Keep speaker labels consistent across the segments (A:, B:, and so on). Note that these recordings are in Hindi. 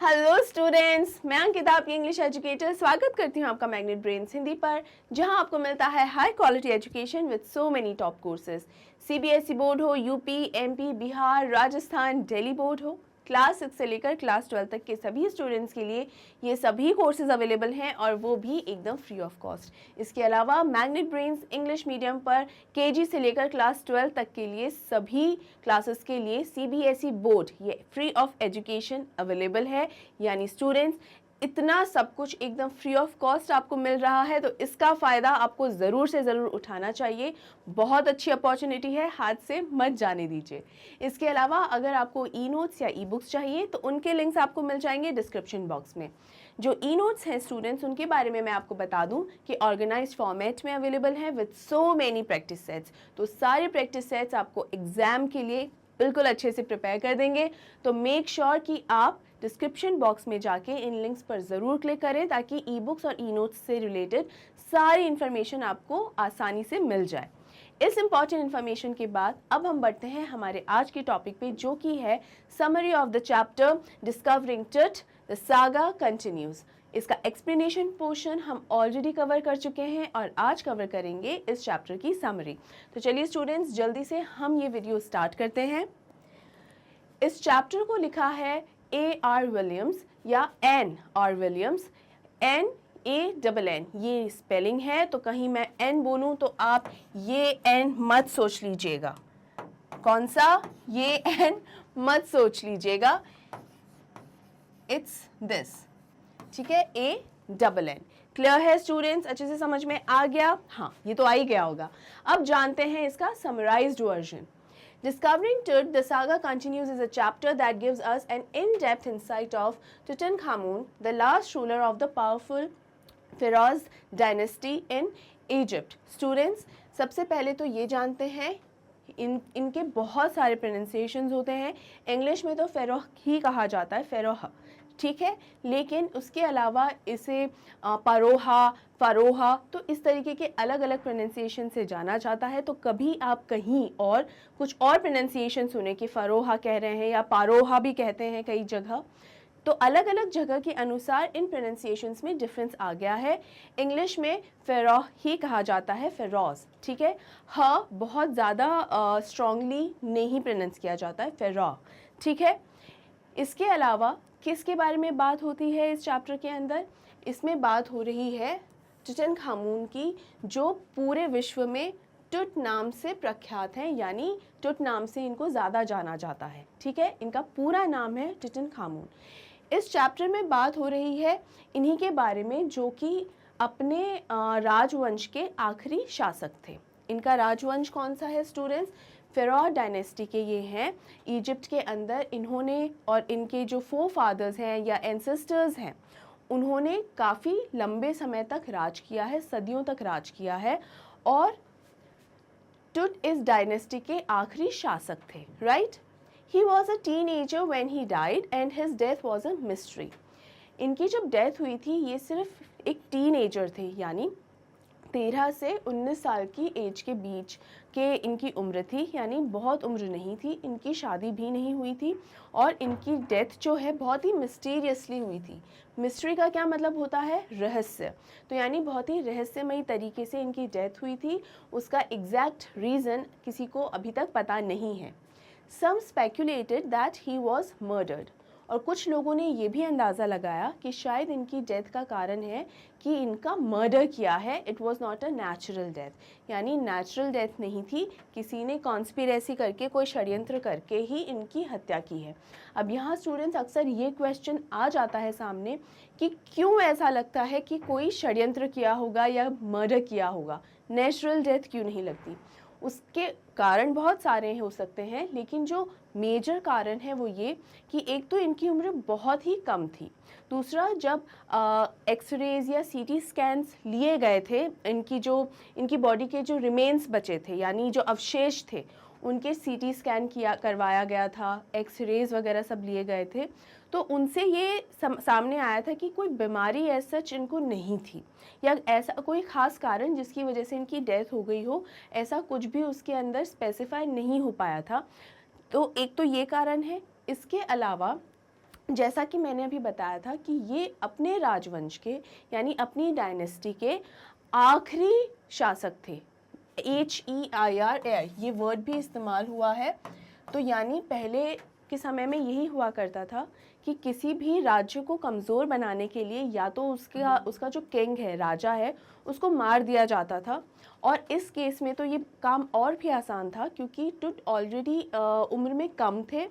A: हेलो स्टूडेंट्स, मैं अंकिता आपकी इंग्लिश एजुकेटर स्वागत करती हूँ आपका मैग्नेट ब्रेन्स हिंदी पर, जहाँ आपको मिलता है high quality education with so many top courses. CBSE board हो, UP, MP, Bihar, Rajasthan, Delhi board हो, क्लास 6 से लेकर क्लास 12 तक के सभी स्टूडेंट्स के लिए ये सभी कोर्सेज अवेलेबल हैं और वो भी एकदम फ्री ऑफ कॉस्ट। इसके अलावा मैग्नेट ब्रेन्स इंग्लिश मीडियम पर केजी से लेकर क्लास 12 तक के लिए सभी क्लासेस के लिए सीबीएसई बोर्ड ये फ्री ऑफ एजुकेशन अवेलेबल है। यानी स्टूडेंट्स, इतना सब कुछ एकदम फ्री ऑफ कॉस्ट आपको मिल रहा है, तो इसका फ़ायदा आपको ज़रूर से ज़रूर उठाना चाहिए। बहुत अच्छी अपॉर्चुनिटी है, हाथ से मत जाने दीजिए। इसके अलावा अगर आपको ई नोट्स या ई बुक्स चाहिए तो उनके लिंक्स आपको मिल जाएंगे डिस्क्रिप्शन बॉक्स में। जो ई नोट्स हैं स्टूडेंट्स, उनके बारे में मैं आपको बता दूं कि ऑर्गेनाइज्ड फॉर्मेट में अवेलेबल हैं with so many practice sets. तो सारे प्रैक्टिस सेट्स आपको एग्जाम के लिए बिल्कुल अच्छे से प्रिपेयर कर देंगे। तो मेक श्योर कि आप डिस्क्रिप्शन बॉक्स में जाके इन लिंक्स पर ज़रूर क्लिक करें ताकि ई बुक्स और ई नोट्स से रिलेटेड सारी इन्फॉर्मेशन आपको आसानी से मिल जाए। इस इम्पॉर्टेंट इन्फॉर्मेशन के बाद अब हम बढ़ते हैं हमारे आज के टॉपिक पे, जो कि है summary of the chapter discovering टट द सागा कंटिन्यूज। इसका एक्सप्लेनेशन पोर्शन हम ऑलरेडी कवर कर चुके हैं और आज कवर करेंगे इस चैप्टर की समरी। तो चलिए स्टूडेंट्स, जल्दी से हम ये वीडियो स्टार्ट करते हैं। इस चैप्टर को लिखा है A.R. विलियम्स या N.R. विलियम्स। N-A-N-N, ये स्पेलिंग है, तो कहीं मैं N बोलूं तो आप ये N मत सोच लीजिएगा। कौन सा? ये N मत सोच लीजिएगा, इट्स दिस, ठीक है, A-N-N। क्लियर है स्टूडेंट्स? अच्छे से समझ में आ गया? हाँ, ये तो आ ही गया होगा। अब जानते हैं इसका summarised version. Discovering Tut, the saga continues is a chapter that gives us an in-depth insight of Tutankhamun, the last ruler of the powerful Pharaohs dynasty in Egypt. Students, सबसे पहले तो ये जानते हैं इनके बहुत सारे प्रोनाउंसिएशंस होते हैं। इंग्लिश में तो फेरोह ही कहा जाता है, फेरोह, ठीक है, लेकिन उसके अलावा इसे परोहा, फरोहा, तो इस तरीके के अलग अलग प्रोनाउंसिएशन से जाना जाता है। तो कभी आप कहीं और कुछ और प्रोनाउंसिएशन सुने कि फरोहा कह रहे हैं या पारोहा भी कहते हैं कई जगह, तो अलग अलग जगह के अनुसार इन प्रोनाउंसिएशंस में डिफरेंस आ गया है। इंग्लिश में फेरोह ही कहा जाता है, फेरोज, ठीक है। ह बहुत ज़्यादा स्ट्रांगली नहीं प्रोनाउंस किया जाता है, फेरोह, ठीक है। इसके अलावा किसके बारे में बात होती है इस चैप्टर के अंदर? इसमें बात हो रही है टुटनखामुन की, जो पूरे विश्व में टुट नाम से प्रख्यात हैं, यानी टुट नाम से इनको ज़्यादा जाना जाता है, ठीक है। इनका पूरा नाम है टुटनखामुन। इस चैप्टर में बात हो रही है इन्हीं के बारे में जो कि अपने राजवंश के आखिरी शासक थे। इनका राजवंश कौन सा है स्टूडेंट्स? फेरोह डायनेस्टी के ये हैं। इजिप्ट के अंदर इन्होंने और इनके जो फोरफादर्स हैं या एंसेस्टर्स हैं, उन्होंने काफ़ी लंबे समय तक राज किया है, सदियों तक राज किया है, और टुट इस डायनेस्टी के आखिरी शासक थे, right. He was a teenager when he died and his death was a mystery. इनकी जब डेथ हुई थी, ये सिर्फ एक टीनेजर थे, यानी 13 से 19 साल की एज के बीच के इनकी उम्र थी, यानी बहुत उम्र नहीं थी। इनकी शादी भी नहीं हुई थी और इनकी डेथ जो है बहुत ही मिस्टीरियसली हुई थी। मिस्ट्री का क्या मतलब होता है? रहस्य। तो यानी बहुत ही रहस्यमयी तरीके से इनकी डेथ हुई थी। उसका एग्जैक्ट रीज़न किसी को अभी तक पता नहीं है। Some speculated that he was murdered, और कुछ लोगों ने ये भी अंदाज़ा लगाया कि शायद इनकी डेथ का कारण है कि इनका मर्डर किया है। It was not a natural death, यानी नेचुरल डेथ नहीं थी, किसी ने कॉन्स्पिरेसी करके, कोई षड्यंत्र करके ही इनकी हत्या की है। अब यहाँ स्टूडेंट्स, अक्सर ये क्वेश्चन आ जाता है सामने कि क्यों ऐसा लगता है कि कोई षड्यंत्र किया होगा या मर्डर किया होगा, नेचुरल डेथ क्यों नहीं लगती? उसके कारण बहुत सारे हो सकते हैं, लेकिन जो मेजर कारण है वो ये कि एक तो इनकी उम्र बहुत ही कम थी, दूसरा जब एक्सरेज या सीटी स्कैन्स लिए गए थे, इनकी बॉडी के जो रिमेन्स बचे थे, यानी जो अवशेष थे, उनके सीटी स्कैन करवाया गया था, एक्सरेज वगैरह सब लिए गए थे, तो उनसे ये सामने आया था कि कोई बीमारी ऐसा सच इनको नहीं थी, या ऐसा कोई ख़ास कारण जिसकी वजह से इनकी डेथ हो गई हो, ऐसा कुछ भी उसके अंदर स्पेसिफाई नहीं हो पाया था। तो एक तो ये कारण है। इसके अलावा जैसा कि मैंने अभी बताया था कि ये अपने राजवंश के यानी अपनी डायनेस्टी के आखिरी शासक थे। HEIR ये वर्ड भी इस्तेमाल हुआ है। तो यानी पहले के समय में यही हुआ करता था कि किसी भी राज्य को कमज़ोर बनाने के लिए या तो उसका जो किंग है, राजा है, उसको मार दिया जाता था। और इस केस में तो ये काम और भी आसान था क्योंकि टुट ऑलरेडी उम्र में कम थे।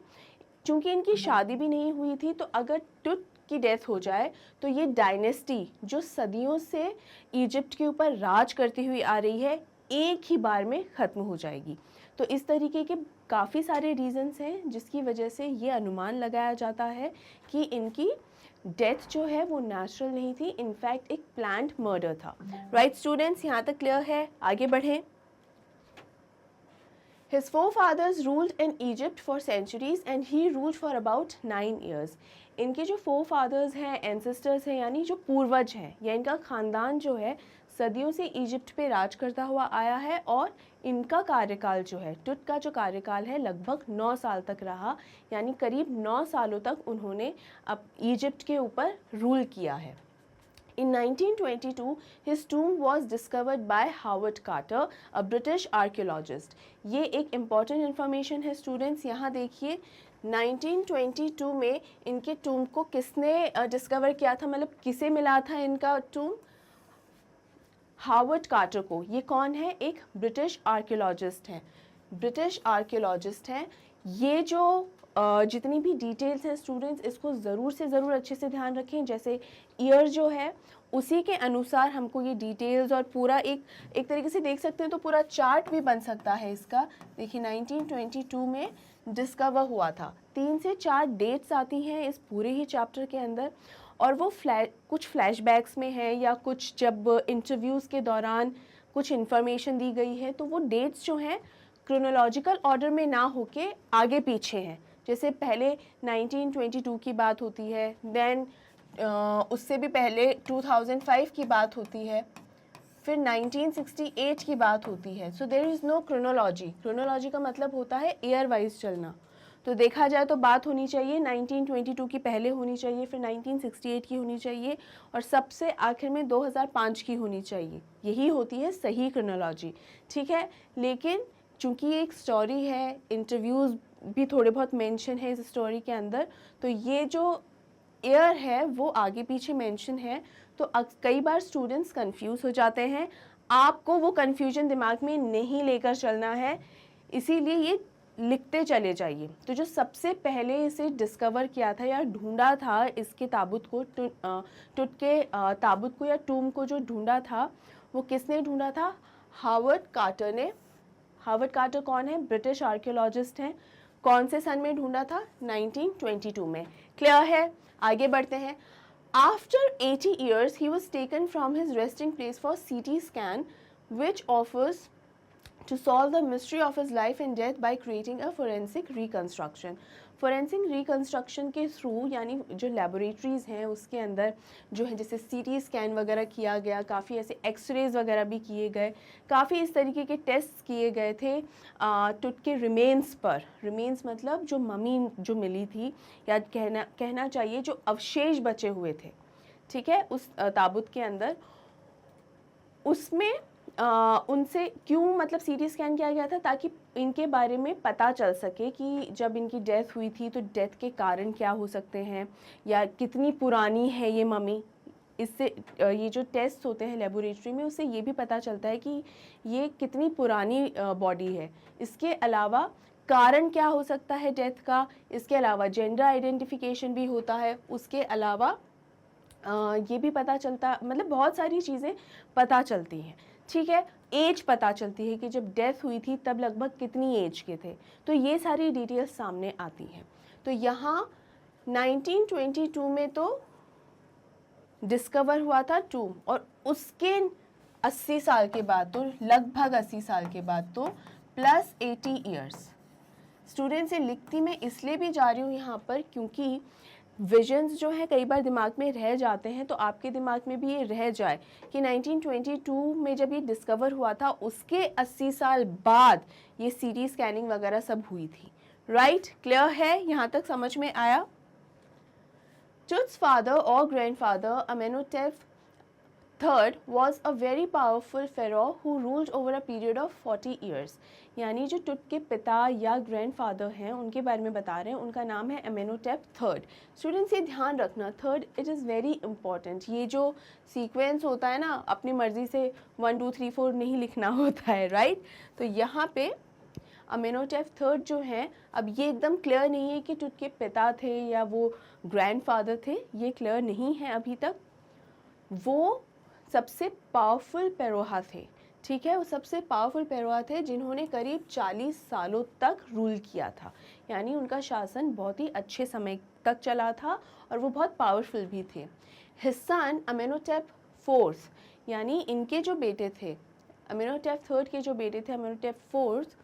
A: चूँकि इनकी शादी भी नहीं हुई थी, तो अगर टुट की डेथ हो जाए तो ये डायनेस्टी जो सदियों से इजिप्ट के ऊपर राज करती हुई आ रही है, एक ही बार में ख़त्म हो जाएगी। तो इस तरीके के काफ़ी सारे रीज़न्स हैं जिसकी वजह से ये अनुमान लगाया जाता है कि इनकी डेथ जो है वो नेचुरल नहीं थी, इनफैक्ट एक प्लान्ड मर्डर था। राइट स्टूडेंट्स, यहाँ तक क्लियर है? आगे बढ़ें। His forefathers ruled in Egypt for centuries and he ruled for about 9 years. इनके जो forefathers हैं, ancestors हैं, यानी जो पूर्वज हैं या इनका ख़ानदान जो है सदियों से इजिप्ट पे राज करता हुआ आया है और इनका कार्यकाल जो है, टुट का जो कार्यकाल है लगभग 9 साल तक रहा, यानी करीब 9 सालों तक उन्होंने अब इजिप्ट के ऊपर रूल किया है। In 1922, his tomb was discovered by Howard Carter, a British archaeologist. ये एक important information है स्टूडेंट्स, यहाँ देखिए 1922 में इनके टूम को किसने डिस्कवर किया था, मतलब किसे मिला था इनका टूम? हावर्ड कार्टर को। ये कौन है? एक ब्रिटिश आर्कियोलॉजिस्ट हैं। ब्रिटिश आर्कियोलॉजिस्ट हैं। ये जो जितनी भी डिटेल्स हैं स्टूडेंट्स, इसको ज़रूर से ज़रूर अच्छे से ध्यान रखें। जैसे ईयर जो है उसी के अनुसार हमको ये डिटेल्स और पूरा एक तरीके से देख सकते हैं, तो पूरा चार्ट भी बन सकता है इसका। देखिए 1922 में डिस्कवर हुआ था। 3 से 4 डेट्स आती हैं इस पूरे ही चैप्टर के अंदर, और वो कुछ फ्लैशबैक्स में है या कुछ जब इंटरव्यूज़ के दौरान कुछ इन्फॉर्मेशन दी गई है, तो वो डेट्स जो हैं क्रोनोलॉजिकल ऑर्डर में ना होके आगे पीछे हैं। जैसे पहले 1922 की बात होती है, देन उससे भी पहले 2005 की बात होती है, फिर 1968 की बात होती है। So there is no chronology. Chronology का मतलब होता है ईयर वाइज चलना। तो देखा जाए तो बात होनी चाहिए 1922 की पहले होनी चाहिए, फिर 1968 की होनी चाहिए और सबसे आखिर में 2005 की होनी चाहिए। यही होती है सही क्रोनोलॉजी, ठीक है। लेकिन चूँकि ये एक स्टोरी है, इंटरव्यूज़ भी थोड़े बहुत मेंशन है इस स्टोरी के अंदर, तो ये जो ईयर है वो आगे पीछे मेंशन है, तो कई बार स्टूडेंट्स कंफ्यूज हो जाते हैं। आपको वो कंफ्यूजन दिमाग में नहीं लेकर चलना है, इसीलिए ये लिखते चले जाइए। तो जो सबसे पहले इसे डिस्कवर किया था या ढूंढा था इसके ताबूत को, टुट के ताबूत को या टूम को जो ढूंढा था, वो किसने ढूंढा था? हावर्ड कार्टर ने। हावर्ड कार्टर कौन है? ब्रिटिश आर्कियोलॉजिस्ट हैं। कौन से सन में ढूंढा था? 1922 में। क्लियर है? आगे बढ़ते हैं। After 80 years he was taken from his resting place for CT scan which offers to solve the mystery of his life and death by creating a forensic reconstruction. Forensic reconstruction के थ्रू, यानी जो लेबोरेटरीज़ हैं उसके अंदर जो है जैसे CT स्कैन वगैरह किया गया, काफ़ी ऐसे एक्सरेज वगैरह भी किए गए, काफ़ी इस तरीके के टेस्ट किए गए थे टुट के रिमेन्स पर। रिमेन्स मतलब जो ममी जो मिली थी, या कहना चाहिए जो अवशेष बचे हुए थे, ठीक है, उस ताबूत के अंदर। उसमें उनसे क्यों मतलब CT स्कैन किया गया था? ताकि इनके बारे में पता चल सके कि जब इनकी डेथ हुई थी तो डेथ के कारण क्या हो सकते हैं या कितनी पुरानी है ये मम्मी। इससे ये जो टेस्ट होते हैं लेबोरेटरी में, उससे ये भी पता चलता है कि ये कितनी पुरानी बॉडी है। इसके अलावा कारण क्या हो सकता है डेथ का, इसके अलावा जेंडर आइडेंटिफिकेशन भी होता है, उसके अलावा ये भी पता चलता, मतलब बहुत सारी चीज़ें पता चलती हैं, ठीक है। एज पता चलती है कि जब डेथ हुई थी तब लगभग कितनी एज के थे, तो ये सारी डिटेल्स सामने आती हैं। तो यहाँ 1922 में तो डिस्कवर हुआ था टूम, और उसके 80 साल के बाद, तो लगभग 80 साल के बाद तो प्लस 80 ईयर्स। स्टूडेंट से लिखती मैं इसलिए भी जा रही हूँ यहाँ पर क्योंकि विजन्स जो है कई बार दिमाग में रह जाते हैं, तो आपके दिमाग में भी ये रह जाए कि 1922 में जब ये डिस्कवर हुआ था उसके 80 साल बाद ये CT स्कैनिंग वगैरह सब हुई थी। राइट? क्लियर है? यहाँ तक समझ में आया? Tut's father or grandfather, Amenhotep Third was a very powerful pharaoh who ruled over a period of 40 years. यानी जो टुट के पिता या ग्रैंडफादर हैं उनके बारे में बता रहे हैं, उनका नाम है एमेनोटेप थर्ड. स्टूडेंट्स ये ध्यान रखना, third it is very important. ये जो सीक्वेंस होता है ना, अपनी मर्जी से 1 2 3 4 नहीं लिखना होता है, राइट. तो यहाँ पे अमेनोटेप थर्ड जो हैं, अब ये एकदम क्लियर नहीं है कि टुट के पिता थे या वो ग्रैंडफादर थे, ये क्लियर नहीं है अभी तक. वो सबसे पावरफुल पेरोहा थे, ठीक है. वो सबसे पावरफुल पेरोहा थे जिन्होंने करीब 40 सालों तक रूल किया था. यानी उनका शासन बहुत ही अच्छे समय तक चला था और वो बहुत पावरफुल भी थे. हिज सन अमेनोटेप फोर्थ, यानी इनके जो बेटे थे, अमेनोटेप थर्ड के जो बेटे थे अमेनोटेप fourth,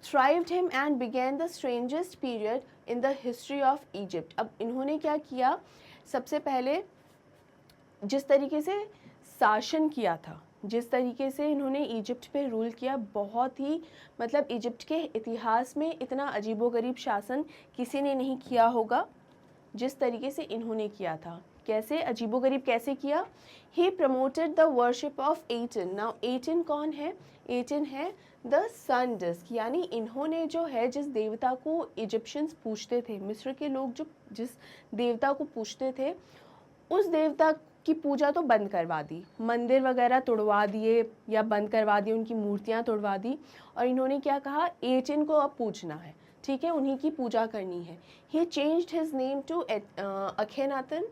A: thrived him and began the strangest period in the history of Egypt. अब इन्होंने क्या किया, सबसे पहले जिस तरीके से शासन किया था, जिस तरीके से इन्होंने इजिप्ट पे रूल किया, बहुत ही मतलब इजिप्ट के इतिहास में इतना अजीबोगरीब शासन किसी ने नहीं किया होगा जिस तरीके से इन्होंने किया था. कैसे अजीबोगरीब कैसे किया? He promoted the worship of Aten. Now Aten कौन है? एटन है द सन डिस्क. यानी इन्होंने जो है जिस देवता को इजिप्शियंस पूजते थे, मिस्र के लोग जो जिस देवता को पूजते थे, उस देवता की पूजा तो बंद करवा दी, मंदिर वगैरह तोड़वा दिए या बंद करवा दिए, उनकी मूर्तियां तोड़वा दी. और इन्होंने क्या कहा, एटन को अब पूजना है, ठीक है, उन्हीं की पूजा करनी है. He changed his name to Akhenaten,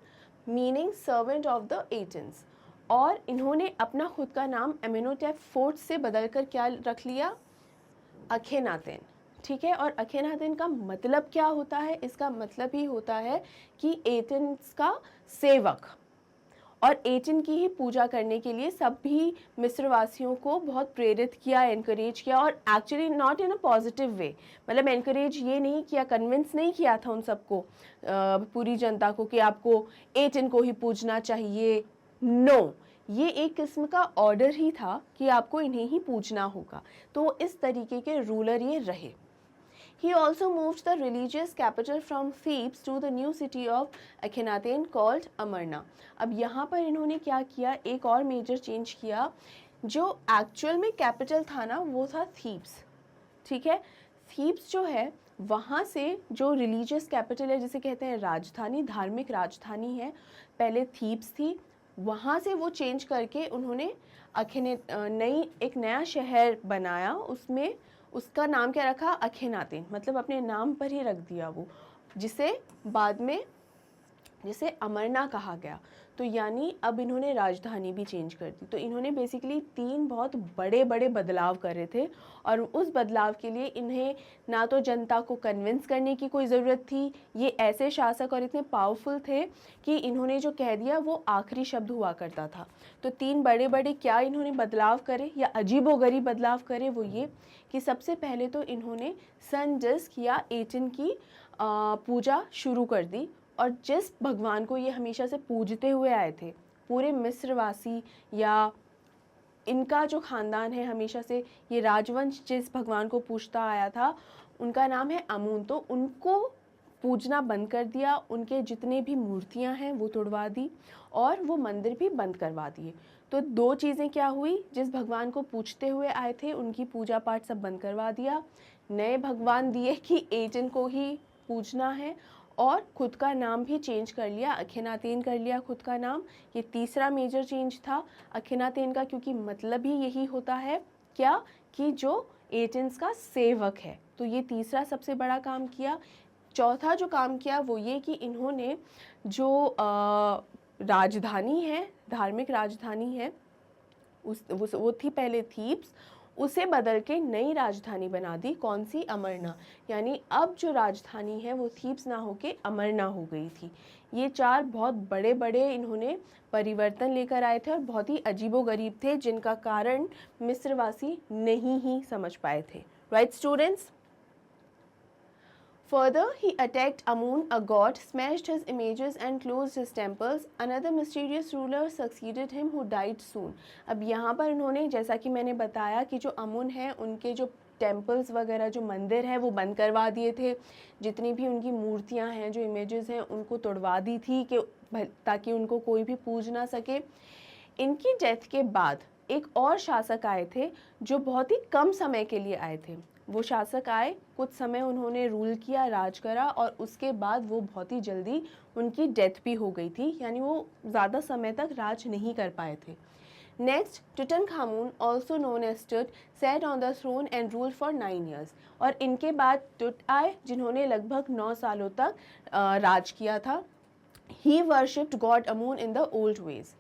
A: meaning servant of the Atens. और इन्होंने अपना खुद का नाम एमेनोटेप फोर्थ से बदलकर क्या रख लिया, अखेनातेन, ठीक है. और अखेनातेन का मतलब क्या होता है? इसका मतलब ही होता है कि एटन्स का सेवक. और एटन की ही पूजा करने के लिए सभी मिस्रवासियों को बहुत प्रेरित किया, एनकरेज किया. और actually not in a positive way, मतलब एनकरेज ये नहीं किया, कन्विंस नहीं किया था उन सबको, पूरी जनता को, कि आपको एटन को ही पूजना चाहिए. नो, ये एक किस्म का ऑर्डर ही था कि आपको इन्हें ही पूजना होगा. तो इस तरीके के रूलर ये रहे. He also moved the religious capital from Thebes to the new city of Akhenaten called Amarna. अब यहाँ पर इन्होंने क्या किया, एक और मेजर चेंज किया. जो एक्चुअल में कैपिटल था ना, वो था थीब्स, ठीक है. थीब्स जो है वहाँ से जो रिलीजियस कैपिटल है, जिसे कहते हैं राजधानी, धार्मिक राजधानी है, पहले थीब्स थी, वहाँ से वो चेंज करके उन्होंने एक नया शहर बनाया. उसमें उसका नाम क्या रखा, अखेनातेन, मतलब अपने नाम पर ही रख दिया वो, जिसे बाद में जिसे अमरना कहा गया. तो यानी अब इन्होंने राजधानी भी चेंज कर दी. तो इन्होंने बेसिकली 3 बहुत बड़े बड़े बदलाव करे थे. और उस बदलाव के लिए इन्हें ना तो जनता को कन्विंस करने की कोई ज़रूरत थी, ये ऐसे शासक और इतने पावरफुल थे कि इन्होंने जो कह दिया वो आखिरी शब्द हुआ करता था. तो 3 बड़े बड़े क्या इन्होंने बदलाव करे या अजीबोगरीब बदलाव करे, वो ये कि सबसे पहले तो इन्होंने सन डिस्क या एटन की पूजा शुरू कर दी. और जिस भगवान को ये हमेशा से पूजते हुए आए थे, पूरे मिस्रवासी या इनका जो ख़ानदान है, हमेशा से ये राजवंश जिस भगवान को पूजता आया था, उनका नाम है अमून. तो उनको पूजना बंद कर दिया, उनके जितने भी मूर्तियां हैं वो तोड़वा दी और वो मंदिर भी बंद करवा दिए. तो 2 चीज़ें क्या हुई, जिस भगवान को पूजते हुए आए थे उनकी पूजा पाठ सब बंद करवा दिया, नए भगवान दिए कि एटन को ही पूजना है, और खुद का नाम भी चेंज कर लिया, अखेनातेन कर लिया खुद का नाम. ये तीसरा मेजर चेंज था अखेनातेन का, क्योंकि मतलब ही यही होता है क्या, कि जो एटन्स का सेवक है. तो ये तीसरा सबसे बड़ा काम किया. चौथा जो काम किया वो ये कि इन्होंने जो राजधानी है, धार्मिक राजधानी है, वो थी पहले थीब्स, उसे बदल के नई राजधानी बना दी. कौन सी? अमरना. यानी अब जो राजधानी है वो थीब्स ना होके अमरना हो गई थी. ये 4 बहुत बड़े बड़े इन्होंने परिवर्तन लेकर आए थे और बहुत ही अजीबोगरीब थे, जिनका कारण मिस्रवासी नहीं ही समझ पाए थे. Right students? Further, he attacked Amun, a god, smashed his images and closed his temples. Another mysterious ruler succeeded him who died soon. अब यहाँ पर इन्होंने, जैसा कि मैंने बताया कि जो अमुन है, उनके जो टेम्पल्स वगैरह जो मंदिर है वो बंद करवा दिए थे, जितनी भी उनकी मूर्तियां हैं, जो इमेजेस हैं, उनको तोड़वा दी थी कि ताकि उनको कोई भी पूज ना सके। इनकी डेथ के बाद एक और शासक आए थे जो बहुत ही कम समय के लिए आए थे। वो शासक आए, कुछ समय उन्होंने रूल किया, राज करा, और उसके बाद वो बहुत ही जल्दी उनकी डेथ भी हो गई थी, यानी वो ज़्यादा समय तक राज नहीं कर पाए थे। Next, Tutankhamun also known as Tut sat on the throne and rule for 9 years. और इनके बाद टुट आए जिन्होंने लगभग 9 सालों तक राज किया था। He worshipped god Amun in the old ways.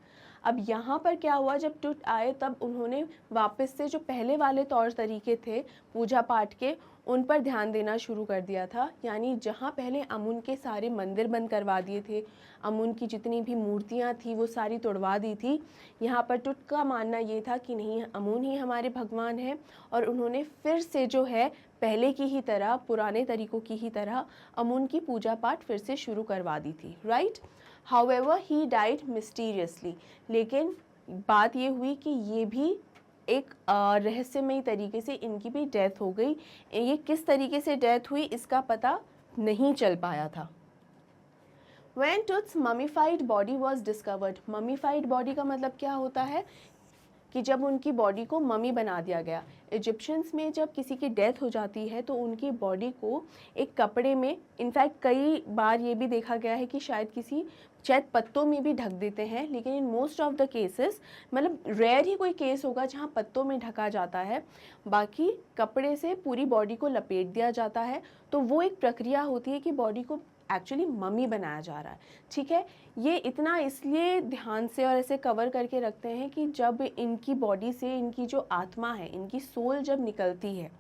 A: अब यहाँ पर क्या हुआ, जब टुट आए तब उन्होंने वापस से जो पहले वाले तौर तरीके थे पूजा पाठ के, उन पर ध्यान देना शुरू कर दिया था। यानी जहाँ पहले अमुन के सारे मंदिर बंद करवा दिए थे, अमुन की जितनी भी मूर्तियाँ थी वो सारी तोड़वा दी थी, यहाँ पर टुट का मानना ये था कि नहीं, अमुन ही हमारे भगवान हैं, और उन्होंने फिर से जो है पहले की ही तरह, पुराने तरीक़ों की ही तरह अमुन की पूजा पाठ फिर से शुरू करवा दी थी, right. However he died mysteriously. लेकिन बात ये हुई कि ये भी एक रहस्यमयी तरीके से इनकी भी डेथ हो गई। ये किस तरीके से डेथ हुई इसका पता नहीं चल पाया था। When Tut's mummified body was discovered, mummified body का मतलब क्या होता है कि जब उनकी बॉडी को ममी बना दिया गया। इजिप्शियंस में जब किसी की डेथ हो जाती है तो उनकी बॉडी को एक कपड़े में, इनफैक्ट कई बार ये भी देखा गया है कि शायद पत्तों में भी ढक देते हैं, लेकिन in most of the cases, मतलब रेयर ही कोई केस होगा जहाँ पत्तों में ढका जाता है, बाकी कपड़े से पूरी बॉडी को लपेट दिया जाता है। तो वो एक प्रक्रिया होती है कि बॉडी को एक्चुअली मम्मी बनाया जा रहा है, ठीक है। ये इतना इसलिए ध्यान से और ऐसे कवर करके रखते हैं कि जब इनकी बॉडी से इनकी जो आत्मा है, इनकी सोल जब निकलती है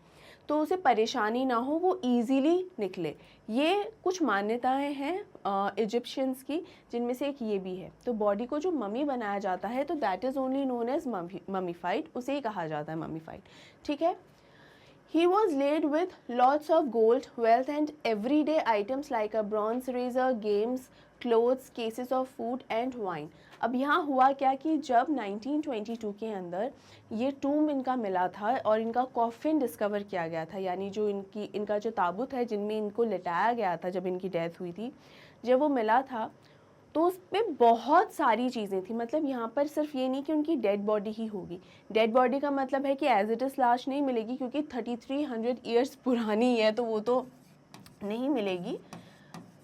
A: तो उसे परेशानी ना हो, वो इजीली निकले। ये कुछ मान्यताएं हैं इजिप्शियंस की, जिनमें से एक ये भी है। तो बॉडी को जो मम्मी बनाया जाता है तो that is only known as mummified, उसे ही कहा जाता है मम्मीफाइड, ठीक है। He was laid with lots of gold, wealth and everyday items like a bronze razor, games, clothes, cases of food and wine. अब यहाँ हुआ क्या कि जब 1922 के अंदर ये टूम इनका मिला था और इनका कॉफिन डिस्कवर किया गया था, यानी जो इनका जो ताबूत है जिनमें इनको लिटाया गया था जब इनकी डेथ हुई थी, जब वो मिला था तो उसमें बहुत सारी चीज़ें थी। मतलब यहाँ पर सिर्फ ये नहीं कि उनकी डेड बॉडी ही होगी, डेड बॉडी का मतलब है कि एज इट इज़ लाश नहीं मिलेगी, क्योंकि 3300 ईयर्स पुरानी है तो वो तो नहीं मिलेगी।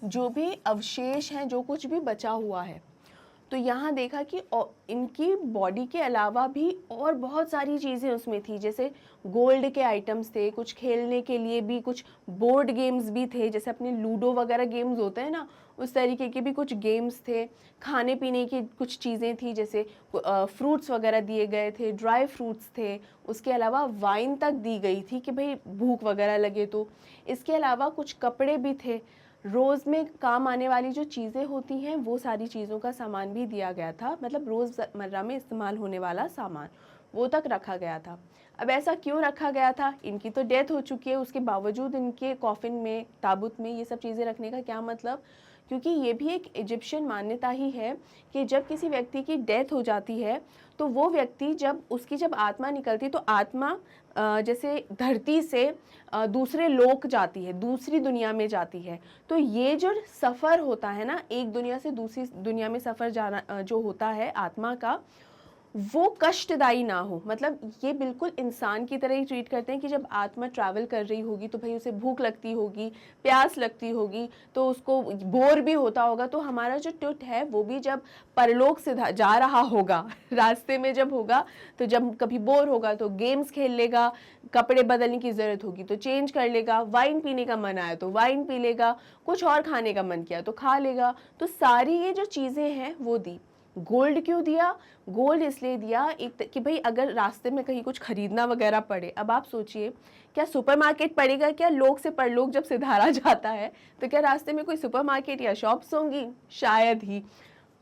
A: जो भी अवशेष हैं, जो कुछ भी बचा हुआ है, तो यहाँ देखा कि इनकी बॉडी के अलावा भी और बहुत सारी चीज़ें उसमें थी, जैसे गोल्ड के आइटम्स थे, कुछ खेलने के लिए भी कुछ बोर्ड गेम्स भी थे, जैसे अपने लूडो वगैरह गेम्स होते हैं ना, उस तरीके के भी कुछ गेम्स थे। खाने पीने की कुछ चीज़ें थी, जैसे फ्रूट्स वगैरह दिए गए थे, ड्राई फ्रूट्स थे, उसके अलावा वाइन तक दी गई थी कि भाई भूख वगैरह लगे तो। इसके अलावा कुछ कपड़े भी थे, रोज़ में काम आने वाली जो चीज़ें होती हैं वो सारी चीज़ों का सामान भी दिया गया था, मतलब रोज़मर्रा में इस्तेमाल होने वाला सामान वो तक रखा गया था। अब ऐसा क्यों रखा गया था? इनकी तो डेथ हो चुकी है, उसके बावजूद इनके कॉफिन में, ताबूत में ये सब चीज़ें रखने का क्या मतलब? क्योंकि ये भी एक इजिप्शियन मान्यता ही है कि जब किसी व्यक्ति की डेथ हो जाती है तो वो व्यक्ति जब आत्मा निकलती है तो आत्मा जैसे धरती से दूसरे लोक जाती है, दूसरी दुनिया में जाती है। तो ये जो सफ़र होता है ना, एक दुनिया से दूसरी दुनिया में सफ़र जाना जो होता है आत्मा का, वो कष्टदायी ना हो। मतलब ये बिल्कुल इंसान की तरह ही ट्रीट करते हैं कि जब आत्मा ट्रैवल कर रही होगी तो भाई उसे भूख लगती होगी, प्यास लगती होगी, तो उसको बोर भी होता होगा। तो हमारा जो टुट है वो भी जब परलोक से जा रहा होगा, रास्ते में जब होगा, तो जब कभी बोर होगा तो गेम्स खेल लेगा, कपड़े बदलने की ज़रूरत होगी तो चेंज कर लेगा, वाइन पीने का मन आया तो वाइन पी लेगा, कुछ और खाने का मन किया तो खा लेगा। तो सारी ये जो चीज़ें हैं वो दी। गोल्ड क्यों दिया? गोल्ड इसलिए दिया कि भाई अगर रास्ते में कहीं कुछ खरीदना वगैरह पड़े, अब आप सोचिए क्या सुपरमार्केट पड़ेगा क्या? लोक से परलोक जब सिधारा जाता है तो क्या रास्ते में कोई सुपरमार्केट या शॉप्स होंगी? शायद ही,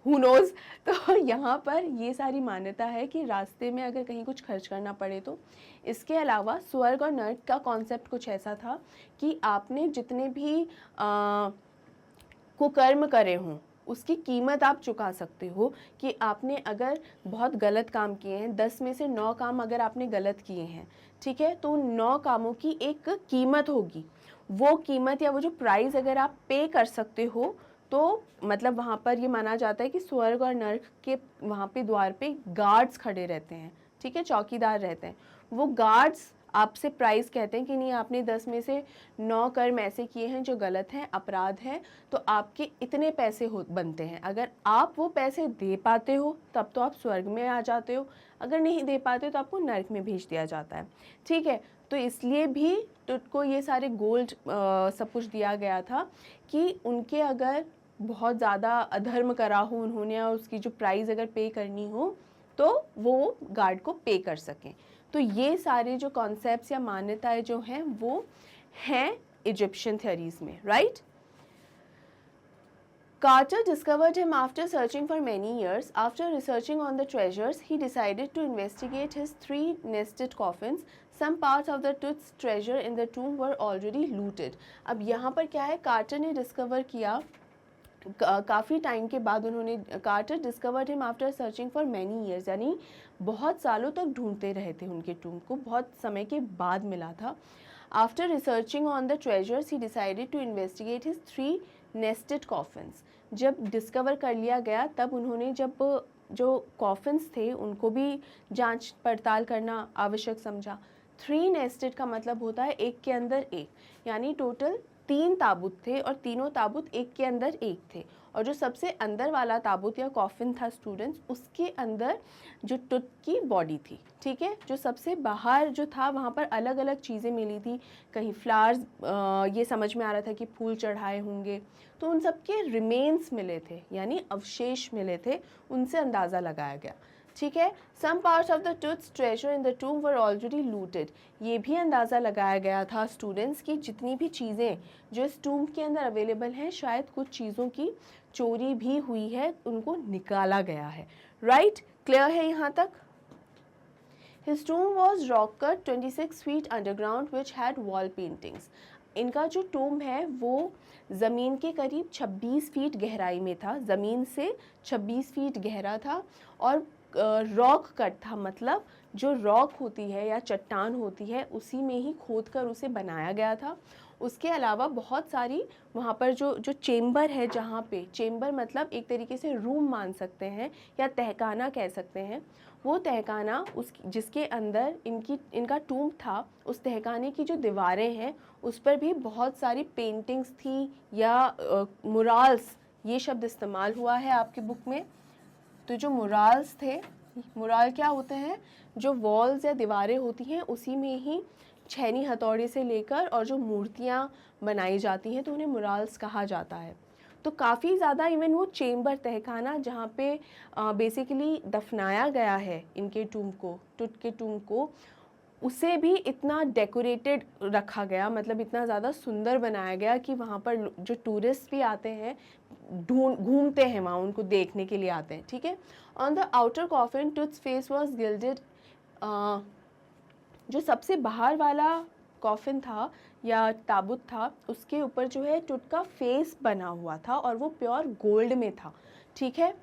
A: हु नोज़। तो यहाँ पर ये सारी मान्यता है कि रास्ते में अगर कहीं कुछ खर्च करना पड़े तो। इसके अलावा स्वर्ग और नर्क का कॉन्सेप्ट कुछ ऐसा था कि आपने जितने भी कुकर्म करे हों उसकी कीमत आप चुका सकते हो कि आपने अगर बहुत गलत काम किए हैं, 10 में से 9 काम अगर आपने गलत किए हैं, ठीक है, तो 9 कामों की एक कीमत होगी। वो कीमत या वो जो प्राइस अगर आप पे कर सकते हो तो मतलब वहाँ पर ये माना जाता है कि स्वर्ग और नर्क के वहाँ पे द्वार पे गार्ड्स खड़े रहते हैं, ठीक है, चौकीदार रहते हैं। वो गार्ड्स आपसे प्राइस कहते हैं कि नहीं आपने 10 में से 9 कर्म ऐसे किए हैं जो गलत हैं, अपराध हैं, तो आपके इतने पैसे हो बनते हैं। अगर आप वो पैसे दे पाते हो तब तो आप स्वर्ग में आ जाते हो, अगर नहीं दे पाते तो आपको नर्क में भेज दिया जाता है, ठीक है। तो इसलिए भी तुझको ये सारे गोल्ड सब कुछ दिया गया था कि उनके अगर बहुत ज़्यादा अधर्म करा हो उन्होंने और उसकी जो प्राइस अगर पे करनी हो तो वो गार्ड को पे कर सकें। तो ये सारे जो कॉन्सेप्ट्स या मान्यताएं जो हैं वो हैं इजिप्शियन थ्योरीज में, right. Carter discovered him after searching for many years. After researching on the treasures, he decided to investigate his 3 nested coffins. Some parts of the Tut's treasure in the tomb were already looted. अब यहाँ पर क्या है, कार्टर ने डिस्कवर किया काफ़ी टाइम के बाद उन्होंने, Carter discovered him after searching for many years, यानी बहुत सालों तक ढूंढते रहे थे उनके टूम को, बहुत समय के बाद मिला था। After researching on the treasures he decided to investigate his 3 nested coffins. जब डिस्कवर कर लिया गया तब उन्होंने जब जो कॉफिन्स थे उनको भी जांच पड़ताल करना आवश्यक समझा। 3 नेस्टेड का मतलब होता है एक के अंदर एक, यानी टोटल 3 ताबूत थे और तीनों ताबूत एक के अंदर एक थे। और जो सबसे अंदर वाला ताबूत या कॉफिन था स्टूडेंट्स, उसके अंदर जो टुट की बॉडी थी, ठीक है। जो सबसे बाहर जो था वहाँ पर अलग अलग चीज़ें मिली थी, कहीं फ्लावर्स, ये समझ में आ रहा था कि फूल चढ़ाए होंगे, तो उन सब के रिमेन्स मिले थे, यानी अवशेष मिले थे, उनसे अंदाज़ा लगाया गया, ठीक है। Some parts of the Tut's treasure in the tomb were already looted. ये भी अंदाज़ा लगाया गया था स्टूडेंट्स की जितनी भी चीज़ें जो इस टूम के अंदर अवेलेबल हैं, शायद कुछ चीज़ों की चोरी भी हुई है, उनको निकाला गया है, राइट। क्लियर है यहाँ तक। His tomb was rock cut 26 feet underground which had wall paintings. इनका जो टूम है वो ज़मीन के करीब 26 फीट गहराई में था, ज़मीन से 26 फीट गहरा था और रॉक कट था, मतलब जो रॉक होती है या चट्टान होती है उसी में ही खोद कर उसे बनाया गया था। उसके अलावा बहुत सारी वहाँ पर जो चेम्बर है, जहाँ पे चेम्बर मतलब एक तरीके से रूम मान सकते हैं या तहखाना कह सकते हैं, वो तहखाना उस जिसके अंदर इनका टूम था, उस तहखाने की जो दीवारें हैं उस पर भी बहुत सारी पेंटिंग्स थी या मुराल्स, ये शब्द इस्तेमाल हुआ है आपकी बुक में। तो जो मुराल्स थे, मुराल क्या होते हैं, जो वॉल्स या दीवारें होती हैं उसी में ही छेनी हथौड़े से लेकर और जो मूर्तियाँ बनाई जाती हैं तो उन्हें मुराल्स कहा जाता है। तो काफ़ी ज़्यादा इवन वो चेम्बर तहखाना जहाँ पे बेसिकली दफनाया गया है इनके टूम को, टुट के टूम को, उसे भी इतना डेकोरेटेड रखा गया, मतलब इतना ज़्यादा सुंदर बनाया गया कि वहाँ पर जो टूरिस्ट भी आते हैं, घूमते हैं वहाँ, उनको देखने के लिए आते हैं, ठीक है। On the outer coffin Tut's face was gilded. जो सबसे बाहर वाला कॉफिन था या ताबूत था, उसके ऊपर जो है टुट का फेस बना हुआ था और वो प्योर गोल्ड में था, ठीक है।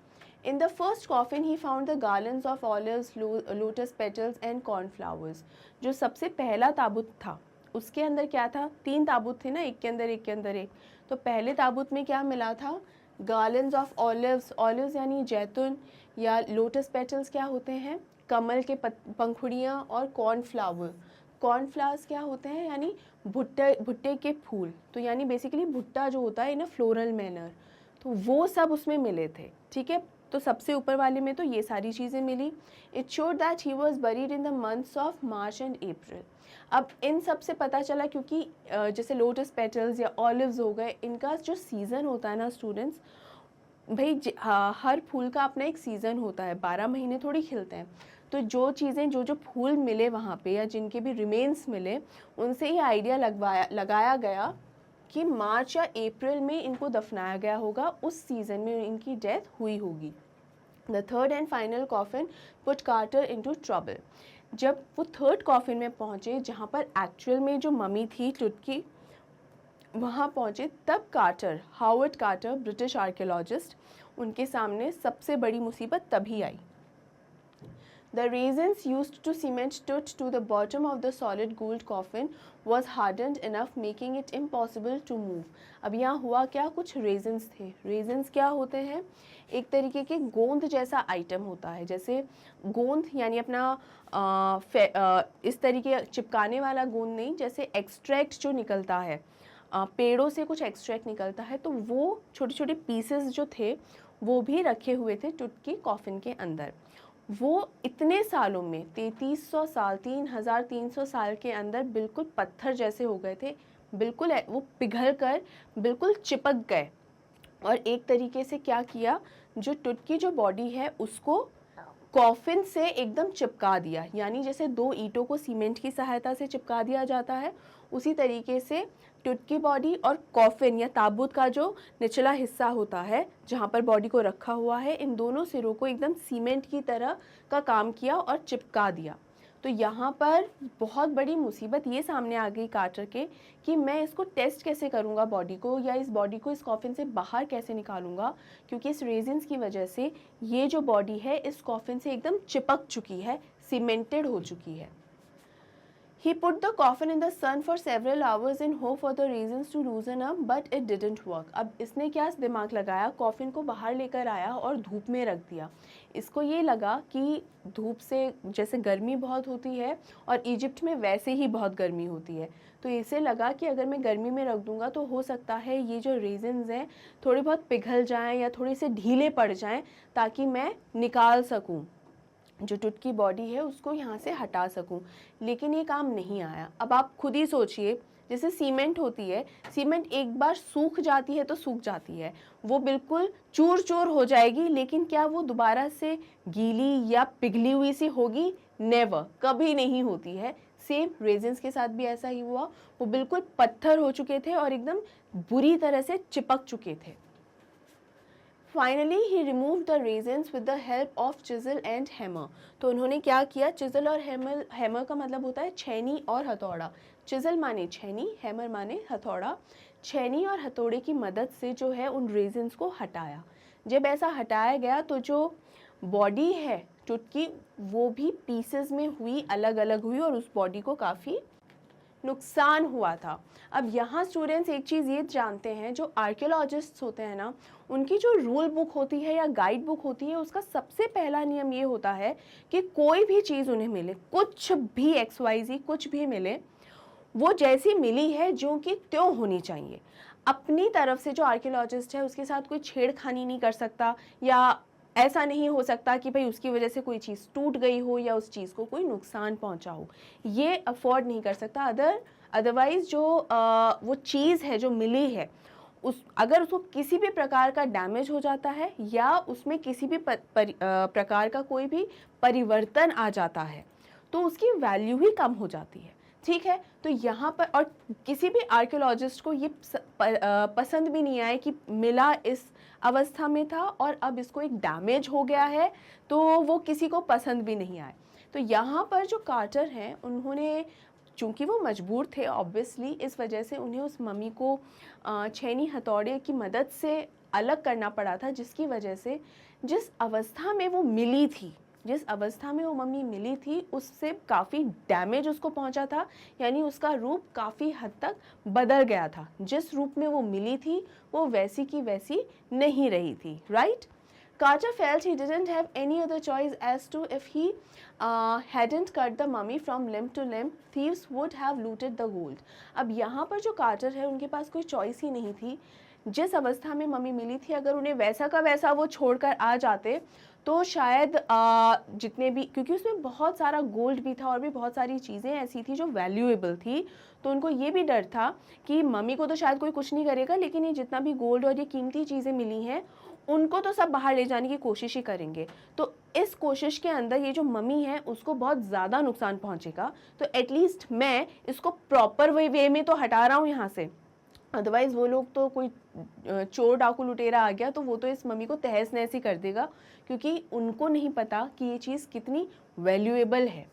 A: In the first coffin he found the garlands of olives, lotus petals and cornflowers. जो सबसे पहला ताबूत था उसके अंदर क्या था, 3 ताबूत थे ना, एक के अंदर एक के अंदर एक। तो पहले ताबूत में क्या मिला था, garlands of olives, olives यानी जैतून, या लोटस पेटल्स क्या होते हैं, कमल के पंखुड़ियाँ, और कॉर्नफ्लावर, कॉर्नफ्लावर्स क्या होते हैं, यानी भुट्टे के फूल, तो यानी बेसिकली भुट्टा जो होता है इन अ फ्लोरल मैनर, तो वो सब उसमें मिले थे, ठीक है। तो सबसे ऊपर वाले में तो ये सारी चीज़ें मिली। It showed that he was buried in the months of March and April. अब इन सब से पता चला, क्योंकि जैसे लोटस पेटल्स या ऑलिव्स हो गए, इनका जो सीज़न होता है ना स्टूडेंट्स, भाई हर फूल का अपना एक सीज़न होता है, 12 महीने थोड़ी खिलते हैं। तो जो चीज़ें जो फूल मिले वहाँ पे या जिनके भी रिमेन्स मिले, उनसे ये आइडिया लगाया गया कि मार्च या अप्रैल में इनको दफनाया गया होगा, उस सीज़न में इनकी डेथ हुई होगी। The third and final coffin put Carter into trouble. जब वो थर्ड कॉफिन में पहुँचे, जहाँ पर एक्चुअल में जो मम्मी थी टुट की, वहाँ पहुँचे तब Carter, Howard Carter, British archaeologist, उनके सामने सबसे बड़ी मुसीबत तभी आई। The raisins used to cement Tut to the bottom of the solid gold coffin was hardened enough, making it impossible to move. अब यहाँ हुआ क्या, कुछ raisins थे। raisins क्या होते हैं, एक तरीके के गोंद जैसा आइटम होता है। जैसे गोंद यानी अपना इस तरीके चिपकाने वाला गोंद नहीं, जैसे एक्सट्रैक्ट जो निकलता है, पेड़ों से कुछ एक्सट्रैक्ट निकलता है, तो वो छोटे छोटे पीसेस जो थे वो भी रखे हुए थे टुट की कॉफिन के अंदर। वो इतने सालों में 3300 साल, 3300 साल के अंदर बिल्कुल पत्थर जैसे हो गए थे, बिल्कुल वो पिघल कर बिल्कुल चिपक गए। और एक तरीके से क्या किया, जो टुट की जो बॉडी है उसको कॉफिन से एकदम चिपका दिया, यानी जैसे दो ईंटों को सीमेंट की सहायता से चिपका दिया जाता है, उसी तरीके से टुट की बॉडी और कॉफिन या ताबूत का जो निचला हिस्सा होता है जहाँ पर बॉडी को रखा हुआ है, इन दोनों सिरों को एकदम सीमेंट की तरह का काम किया और चिपका दिया। तो यहाँ पर बहुत बड़ी मुसीबत ये सामने आ गई कार्टर के कि मैं इसको टेस्ट कैसे करूँगा बॉडी को, या इस बॉडी को इस कॉफिन से बाहर कैसे निकालूंगा, क्योंकि इस रेजिन्स की वजह से ये जो बॉडी है इस कॉफिन से एकदम चिपक चुकी है, सीमेंटेड हो चुकी है। He put the coffin in the sun for several hours in hope for the raisins to loosen up, but it didn't work. अब इसने क्या दिमाग लगाया, कॉफिन को बाहर लेकर आया और धूप में रख दिया। इसको ये लगा कि धूप से जैसे गर्मी बहुत होती है और इजिप्ट में वैसे ही बहुत गर्मी होती है, तो इसे लगा कि अगर मैं गर्मी में रख दूंगा तो हो सकता है ये जो रेजिन्स हैं थोड़े बहुत पिघल जाएं या थोड़े से ढीले पड़ जाएं, ताकि मैं निकाल सकूं, जो टुट की बॉडी है उसको यहाँ से हटा सकूं। लेकिन ये काम नहीं आया। अब आप खुद ही सोचिए, जैसे सीमेंट होती है, सीमेंट एक बार सूख जाती है तो सूख जाती है, वो बिल्कुल चूर चूर हो जाएगी, लेकिन क्या वो दोबारा से गीली या पिघली हुई सी होगी? नेवर, कभी नहीं होती है। सेम रेजिन्स के साथ भी ऐसा ही हुआ, वो बिल्कुल पत्थर हो चुके थे और एकदम बुरी तरह से चिपक चुके थे। Finally, he removed the raisins with the help of chisel and hammer. तो उन्होंने क्या किया, चिजल और हैमर का मतलब होता है छेनी और हथौड़ा। चिजल माने छेनी, हैमर माने हथौड़ा। छेनी और हथौड़े की मदद से जो है उन रेजिन्स को हटाया। जब ऐसा हटाया गया तो जो बॉडी है टुट की वो भी पीसेस में हुई, अलग अलग हुई, और उस बॉडी को काफ़ी नुकसान हुआ था। अब यहाँ स्टूडेंट्स एक चीज़ ये जानते हैं, जो आर्कियोलॉजिस्ट्स होते हैं ना, उनकी जो रूल बुक होती है या गाइड बुक होती है, उसका सबसे पहला नियम ये होता है कि कोई भी चीज़ उन्हें मिले, कुछ भी XYZ कुछ भी मिले, वो जैसी मिली है जो कि त्यों होनी चाहिए। अपनी तरफ से जो आर्कियोलॉजिस्ट है उसके साथ कोई छेड़खानी नहीं कर सकता, या ऐसा नहीं हो सकता कि भाई उसकी वजह से कोई चीज़ टूट गई हो या उस चीज़ को कोई नुकसान पहुंचा हो, ये अफोर्ड नहीं कर सकता। अदरवाइज़ जो वो चीज़ है जो मिली है, अगर उसको किसी भी प्रकार का डैमेज हो जाता है या उसमें किसी भी प्रकार का कोई भी परिवर्तन आ जाता है, तो उसकी वैल्यू ही कम हो जाती है। ठीक है, तो यहाँ पर और किसी भी आर्कियोलॉजिस्ट को ये पसंद भी नहीं आए कि मिला इस अवस्था में था और अब इसको एक डैमेज हो गया है, तो वो किसी को पसंद भी नहीं आए। तो यहाँ पर जो कार्टर हैं, उन्होंने, चूँकि वो मजबूर थे ऑब्वियसली, इस वजह से उन्हें उस मम्मी को छेनी हथौड़े की मदद से अलग करना पड़ा था, जिसकी वजह से जिस अवस्था में वो मिली थी, जिस अवस्था में वो मम्मी मिली थी, उससे काफ़ी डैमेज उसको पहुंचा था, यानी उसका रूप काफ़ी हद तक बदल गया था। जिस रूप में वो मिली थी वो वैसी की वैसी नहीं रही थी, right? Carter felt he didn't have any other choice as to if he hadn't cut the mummy from limb to limb, thieves would have looted the gold. अब यहाँ पर जो कार्टर है उनके पास कोई चॉइस ही नहीं थी। जिस अवस्था में मम्मी मिली थी, अगर उन्हें वैसा का वैसा वो छोड़कर आ जाते तो शायद जितने भी, क्योंकि उसमें बहुत सारा गोल्ड भी था और भी बहुत सारी चीज़ें ऐसी थी जो वैल्यूएबल थी, तो उनको ये भी डर था कि मम्मी को तो शायद कोई कुछ नहीं करेगा, लेकिन ये जितना भी गोल्ड और ये कीमती चीज़ें मिली हैं उनको तो सब बाहर ले जाने की कोशिश ही करेंगे। तो इस कोशिश के अंदर ये जो मम्मी है उसको बहुत ज़्यादा नुकसान पहुंचेगा, तो एटलीस्ट मैं इसको प्रॉपर वे में तो हटा रहा हूँ यहाँ से। अदरवाइज़ वो लोग तो, कोई चोर डाकू लुटेरा आ गया तो वो तो इस मम्मी को तहस नहस ही कर देगा, क्योंकि उनको नहीं पता कि ये चीज़ कितनी वैल्यूएबल है।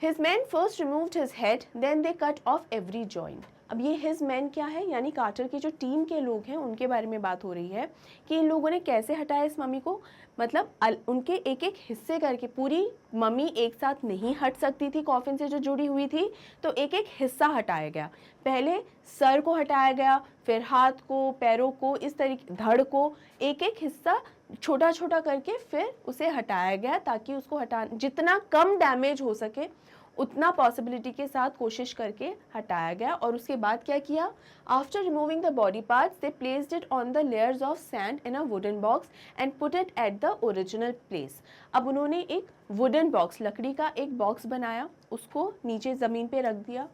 A: His men first removed his head, then they cut off every joint. अब ये हिज मैन क्या है, यानी कार्टर के जो टीम के लोग हैं उनके बारे में बात हो रही है कि इन लोगों ने कैसे हटाया इस मम्मी को। मतलब उनके एक एक हिस्से करके, पूरी मम्मी एक साथ नहीं हट सकती थी कॉफिन से जो जुड़ी हुई थी, तो एक एक हिस्सा हटाया गया। पहले सर को हटाया गया, फिर हाथ को, पैरों को, इस तरीके धड़ को, एक एक हिस्सा छोटा छोटा करके फिर उसे हटाया गया, ताकि उसको हटा जितना कम डैमेज हो सके उतना पॉसिबिलिटी के साथ कोशिश करके हटाया गया। और उसके बाद क्या किया, after removing the body parts they placed it on the layers of sand in a wooden box and put it at the original place. अब उन्होंने एक वुडन बॉक्स, लकड़ी का एक बॉक्स बनाया, उसको नीचे ज़मीन पे रख दिया,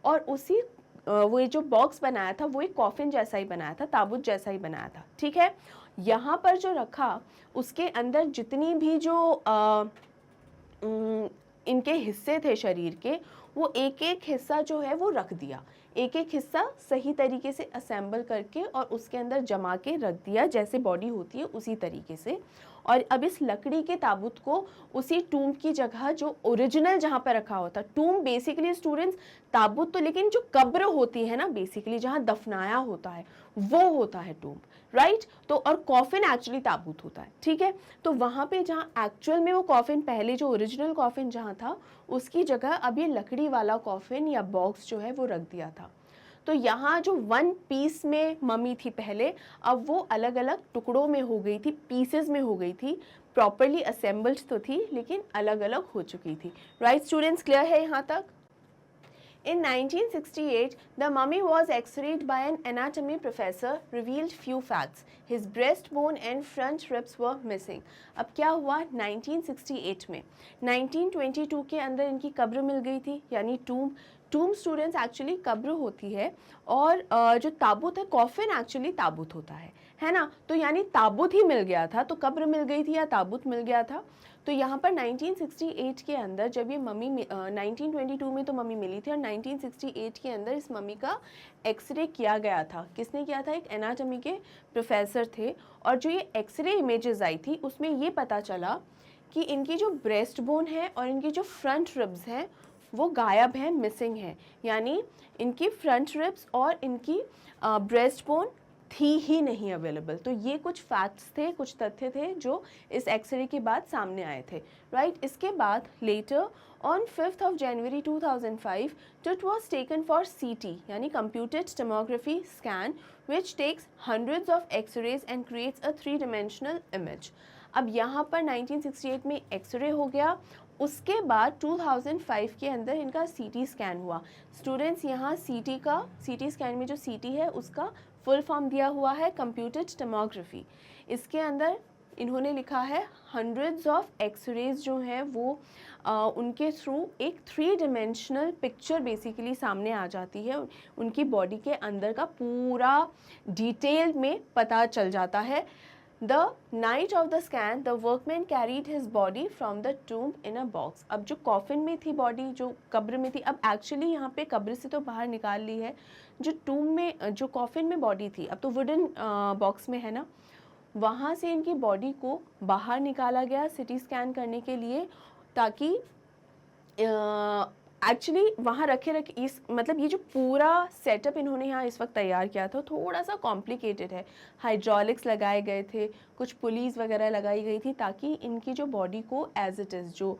A: और उसी वो जो बॉक्स बनाया था वो एक कॉफिन जैसा ही बनाया था, ताबूत जैसा ही बनाया था, ठीक है। यहाँ पर जो रखा उसके अंदर जितनी भी जो इनके हिस्से थे शरीर के, वो एक एक हिस्सा जो है वो रख दिया, एक एक हिस्सा सही तरीके से असेंबल करके और उसके अंदर जमा के रख दिया, जैसे बॉडी होती है उसी तरीके से। और अब इस लकड़ी के ताबूत को उसी टूम की जगह, जो ओरिजिनल जहाँ पर रखा होता, टूम बेसिकली स्टूडेंट्स ताबूत तो, लेकिन जो कब्र होती है ना बेसिकली जहाँ दफनाया होता है वो होता है टूम, राइट। तो और कॉफिन एक्चुअली ताबूत होता है, ठीक है। तो वहाँ पे जहाँ एक्चुअल में वो कॉफिन, पहले जो ओरिजिनल कॉफिन जहाँ था उसकी जगह अब ये लकड़ी वाला कॉफिन या बॉक्स जो है वो रख दिया था। तो यहाँ जो वन पीस में मम्मी थी पहले, अब वो अलग अलग टुकड़ों में हो गई थी, पीसेस में हो गई थी, प्रॉपरली असेंबल्ड तो थी लेकिन अलग अलग हो चुकी थी, राइट स्टूडेंट्स, क्लियर है यहाँ तक? In 1968, the mummy was x-rayed by an anatomy professor, revealed few facts. His breastbone and front ribs were missing. अब क्या हुआ 1968 में, 1922 के अंदर इनकी कब्र मिल गई थी, यानी टूम स्टूडेंट्स एक्चुअली कब्र होती है, और जो ताबूत है, कॉफिन एक्चुअली ताबूत होता है ना। तो यानी ताबूत ही मिल गया था, तो कब्र मिल गई थी या ताबूत मिल गया था। तो यहाँ पर 1968 के अंदर जब ये मम्मी 1922 में तो मम्मी मिली थी, और 1968 के अंदर इस मम्मी का एक्सरे किया गया था। किसने किया था? एक एनाटॉमी के प्रोफेसर थे। और जो ये एक्सरे इमेजेस आई थी उसमें ये पता चला कि इनकी जो ब्रेस्ट बोन है और इनकी जो फ्रंट रिब्स हैं वो गायब है, मिसिंग है। यानी इनकी फ्रंट रिब्स और इनकी ब्रेस्ट बोन थी ही नहीं अवेलेबल। तो ये कुछ फैक्ट्स थे, कुछ तथ्य थे जो इस एक्सरे के बाद सामने आए थे, राइट। इसके बाद later on 5th of January 2005 it was taken for CT यानी computed tomography scan which takes hundreds of x-rays and creates a 3-dimensional image। अब यहाँ पर 1968 में एक्सरे हो गया, उसके बाद 2005 के अंदर इनका CT स्कैन हुआ। स्टूडेंट्स यहाँ CT स्कैन में जो CT है उसका फुल फॉर्म दिया हुआ है कंप्यूटेड टोमोग्राफी। इसके अंदर इन्होंने लिखा है हंड्रेड्स ऑफ एक्सरेज जो हैं वो उनके थ्रू एक 3 डायमेंशनल पिक्चर बेसिकली सामने आ जाती है, उनकी बॉडी के अंदर का पूरा डिटेल में पता चल जाता है। The night of the scan, the workman carried his body from the tomb in a box। अब जो कॉफिन में थी बॉडी, जो कब्र में थी, अब एक्चुअली यहाँ पे कब्र से तो बाहर निकाल ली है, जो टूम में, जो कॉफिन में बॉडी थी अब तो वुडन बॉक्स में है ना, वहाँ से इनकी बॉडी को बाहर निकाला गया सिटी स्कैन करने के लिए, ताकि एक्चुअली वहाँ रखे इस मतलब ये जो पूरा सेटअप इन्होंने यहाँ इस वक्त तैयार किया था थोड़ा सा कॉम्प्लिकेटेड है। हाइड्रोलिक्स लगाए गए थे, कुछ पुलिस वगैरह लगाई गई थी, ताकि इनकी जो बॉडी को एज इट इज़, जो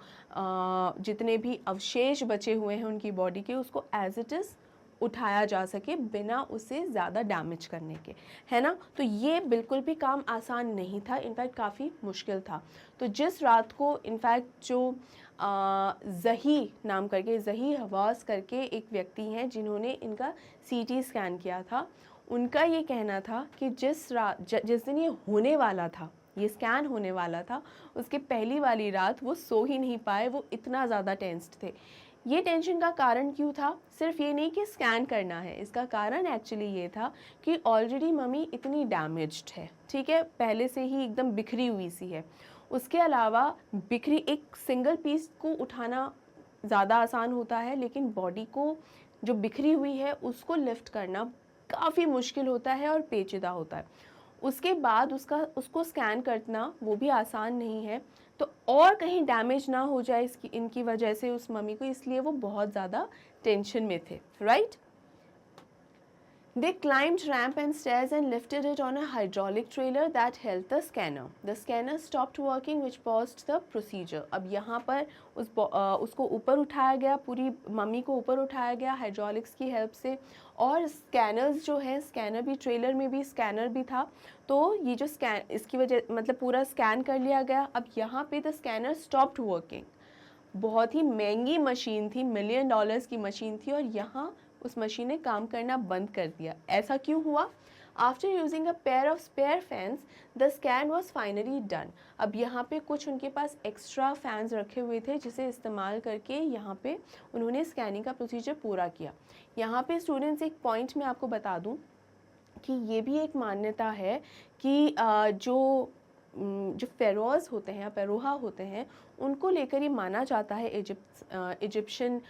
A: जितने भी अवशेष बचे हुए हैं उनकी बॉडी के, उसको एज इट इज़ उठाया जा सके बिना उसे ज़्यादा डैमेज करने के, है ना। तो ये बिल्कुल भी काम आसान नहीं था, इनफैक्ट काफ़ी मुश्किल था। तो जिस रात को इनफैक्ट जो ज़ही नाम करके, ज़ही हवास करके एक व्यक्ति हैं जिन्होंने इनका CT स्कैन किया था, उनका ये कहना था कि जिस दिन ये होने वाला था, ये स्कैन होने वाला था, उसके पहली वाली रात वो सो ही नहीं पाए, वो इतना ज़्यादा टेंस्ड थे। ये टेंशन का कारण क्यों था? सिर्फ ये नहीं कि स्कैन करना है, इसका कारण एक्चुअली ये था कि ऑलरेडी मम्मी इतनी डैमेज्ड है, ठीक है, पहले से ही एकदम बिखरी हुई सी है। उसके अलावा बिखरी एक सिंगल पीस को उठाना ज़्यादा आसान होता है, लेकिन बॉडी को जो बिखरी हुई है उसको लिफ्ट करना काफ़ी मुश्किल होता है और पेचीदा होता है। उसके बाद उसको स्कैन करना वो भी आसान नहीं है। तो और कहीं डैमेज ना हो जाए इनकी वजह से उस मम्मी को, इसलिए वो बहुत ज़्यादा टेंशन में थे, right. They climbed ramp and stairs and lifted it on a hydraulic trailer that held the scanner. The scanner stopped working, which paused the procedure. अब यहाँ पर उसको ऊपर उठाया गया, पूरी मम्मी को ऊपर उठाया गया हाइड्रोलिक्स की हेल्प से, और स्कैनर्स जो है, स्कैनर भी, ट्रेलर में भी स्कैनर भी था, तो ये जो स्कैन, इसकी वजह मतलब पूरा स्कैन कर लिया गया। अब यहाँ पे द स्कैनर स्टॉप्ड वर्किंग। बहुत ही महंगी मशीन थी, $1 मिलियन की मशीन थी, और यहाँ उस मशीन ने काम करना बंद कर दिया। ऐसा क्यों हुआ? After using a pair of spare fans the scan was finally done. अब यहाँ पे कुछ उनके पास एक्स्ट्रा फैंस रखे हुए थे जिसे इस्तेमाल करके यहाँ पे उन्होंने स्कैनिंग का प्रोसीजर पूरा किया। यहाँ पे स्टूडेंट्स एक पॉइंट मैं आपको बता दूँ कि ये भी एक मान्यता है कि जो फेरोज़ होते हैं या पेरोहा होते हैं, उनको लेकर ये माना जाता है इजिप्शियन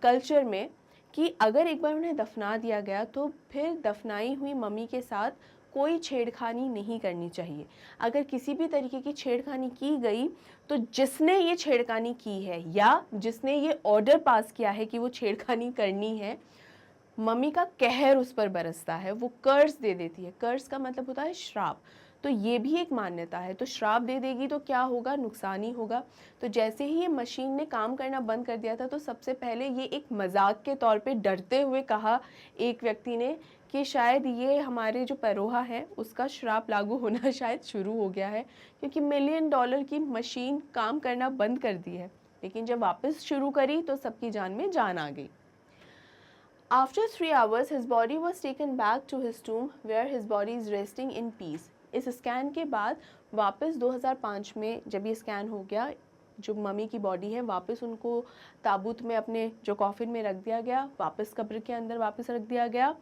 A: कल्चर में कि अगर एक बार उन्हें दफना दिया गया तो फिर दफनाई हुई मम्मी के साथ कोई छेड़खानी नहीं करनी चाहिए। अगर किसी भी तरीके की छेड़खानी की गई तो जिसने ये छेड़खानी की है या जिसने ये ऑर्डर पास किया है कि वो छेड़खानी करनी है, मम्मी का कहर उस पर बरसता है, वो कर्ज दे देती है। कर्ज का मतलब होता है श्राप। तो ये भी एक मान्यता है। तो श्राप दे देगी तो क्या होगा? नुकसान ही होगा। तो जैसे ही ये मशीन ने काम करना बंद कर दिया था, तो सबसे पहले ये एक मजाक के तौर पे डरते हुए कहा एक व्यक्ति ने कि शायद ये हमारे जो पेरोहा है उसका श्राप लागू होना शायद शुरू हो गया है, क्योंकि $1 मिलियन की मशीन काम करना बंद कर दी है। लेकिन जब वापस शुरू करी तो सबकी जान में जान आ गई। After 3 hours, his body was taken back to his tomb, where his body is resting in peace. इस स्कैन के बाद वापस 2005 में जब ये स्कैन हो गया, जो मम्मी की बॉडी है वापस उनको ताबूत में, अपने जो कॉफिन में रख दिया गया, वापस कब्र के अंदर वापस रख दिया गया,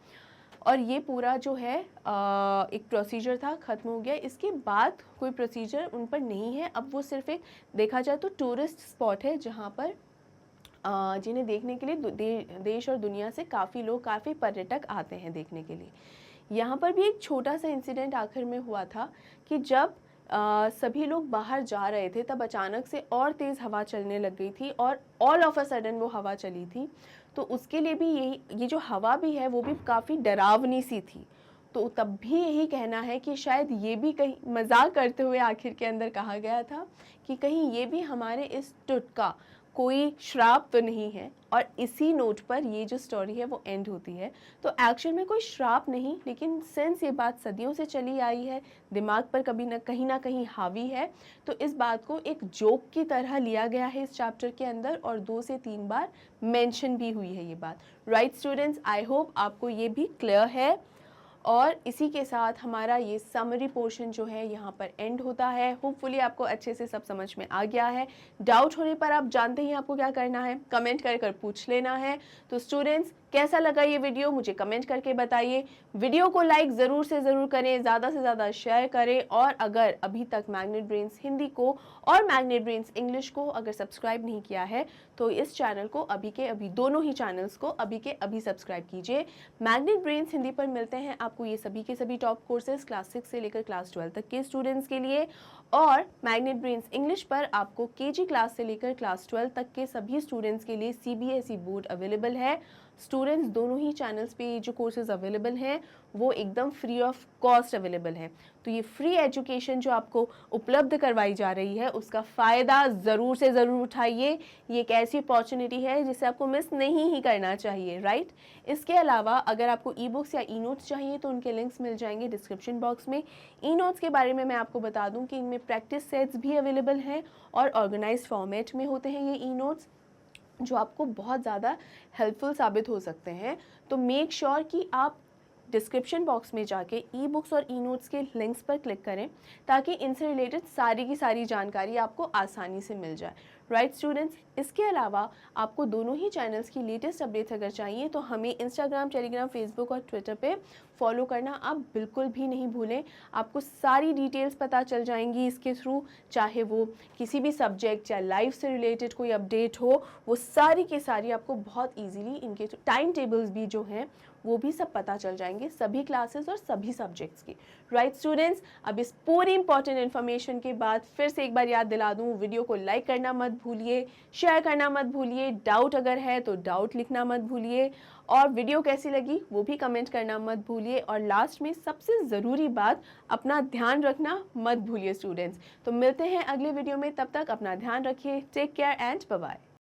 A: और ये पूरा जो है एक प्रोसीजर था, ख़त्म हो गया। इसके बाद कोई प्रोसीजर उन पर नहीं है। अब वो सिर्फ एक, देखा जाए तो टूरिस्ट स्पॉट है जहाँ पर जिन्हें देखने के लिए देश और दुनिया से काफ़ी लोग, काफ़ी पर्यटक आते हैं देखने के लिए। यहाँ पर भी एक छोटा सा इंसिडेंट आखिर में हुआ था कि जब सभी लोग बाहर जा रहे थे तब अचानक से और तेज़ हवा चलने लग गई थी, और ऑल ऑफ अ सडन वो हवा चली थी। तो उसके लिए भी ये जो हवा भी है वो भी काफ़ी डरावनी सी थी। तो तब भी यही कहना है कि शायद ये भी कहीं मजाक करते हुए आखिर के अंदर कहा गया था कि कहीं ये भी हमारे इस टुटका कोई श्राप तो नहीं है। और इसी नोट पर ये जो स्टोरी है वो एंड होती है। तो एक्चुअल में कोई श्राप नहीं, लेकिन सिंस ये बात सदियों से चली आई है, दिमाग पर कभी ना कहीं हावी है, तो इस बात को एक जोक की तरह लिया गया है इस चैप्टर के अंदर, और 2 से 3 बार मेंशन भी हुई है ये बात। राइट स्टूडेंट्स, आई होप आपको ये भी क्लियर है। और इसी के साथ हमारा ये समरी पोर्शन जो है यहाँ पर एंड होता है। होपफुली आपको अच्छे से सब समझ में आ गया है। डाउट होने पर आप जानते ही आपको क्या करना है, कमेंट कर पूछ लेना है। तो स्टूडेंट्स, कैसा लगा ये वीडियो मुझे कमेंट करके बताइए। वीडियो को लाइक ज़रूर से ज़रूर करें, ज़्यादा से ज़्यादा शेयर करें, और अगर अभी तक मैग्नेट ब्रेन्स हिंदी को और मैग्नेट ब्रेन्स इंग्लिश को अगर सब्सक्राइब नहीं किया है तो इस चैनल को अभी के अभी, दोनों ही चैनल्स को अभी के अभी सब्सक्राइब कीजिए। मैग्नेट ब्रेन्स हिंदी पर मिलते हैं आपको ये सभी के सभी टॉप कोर्सेज क्लास 6 से लेकर क्लास 12 तक के स्टूडेंट्स के लिए, और मैग्नेट ब्रेन्स इंग्लिश पर आपको केजी क्लास से लेकर क्लास 12 तक के सभी स्टूडेंट्स के लिए सीबीएसई बोर्ड अवेलेबल है। स्टूडेंट्स, दोनों ही चैनल्स पे जो कोर्सेज अवेलेबल हैं वो एकदम फ्री ऑफ कॉस्ट अवेलेबल है। तो ये फ्री एजुकेशन जो आपको उपलब्ध करवाई जा रही है उसका फ़ायदा ज़रूर से ज़रूर उठाइए। ये एक ऐसी अपॉर्चुनिटी है जिसे आपको मिस नहीं ही करना चाहिए, राइट। इसके अलावा अगर आपको ई बुक्स या ई नोट्स चाहिए तो उनके लिंक्स मिल जाएंगे डिस्क्रिप्शन बॉक्स में। ई नोट्स के बारे में मैं आपको बता दूं कि इनमें प्रैक्टिस सेट्स भी अवेलेबल हैं और ऑर्गेनाइज्ड फॉर्मेट में होते हैं ये ई नोट्स, जो आपको बहुत ज़्यादा हेल्पफुल साबित हो सकते हैं। तो मेक श्योर कि आप डिस्क्रिप्शन बॉक्स में जाके ई बुक्स और ई नोट्स के लिंक्स पर क्लिक करें ताकि इनसे रिलेटेड सारी की सारी जानकारी आपको आसानी से मिल जाए, राइट स्टूडेंट्स। इसके अलावा आपको दोनों ही चैनल्स की लेटेस्ट अपडेट्स अगर चाहिए तो हमें इंस्टाग्राम, टेलीग्राम, फेसबुक और ट्विटर पे फॉलो करना आप बिल्कुल भी नहीं भूलें। आपको सारी डिटेल्स पता चल जाएंगी इसके थ्रू, चाहे वो किसी भी सब्जेक्ट या लाइफ से रिलेटेड कोई अपडेट हो, वो सारी की सारी आपको बहुत ईजीली इनके टाइम टेबल्स भी जो हैं वो भी सब पता चल जाएंगे, सभी क्लासेस और सभी सब्जेक्ट्स की। राइट स्टूडेंट्स, अब इस पूरी इंपॉर्टेंट इन्फॉर्मेशन के बाद फिर से एक बार याद दिला दूँ, वीडियो को लाइक करना मत भूलिए, शेयर करना मत भूलिए, डाउट अगर है तो डाउट लिखना मत भूलिए, और वीडियो कैसी लगी वो भी कमेंट करना मत भूलिए, और लास्ट में सबसे ज़रूरी बात, अपना ध्यान रखना मत भूलिए स्टूडेंट्स। तो मिलते हैं अगले वीडियो में, तब तक अपना ध्यान रखिए। Take care and bye bye.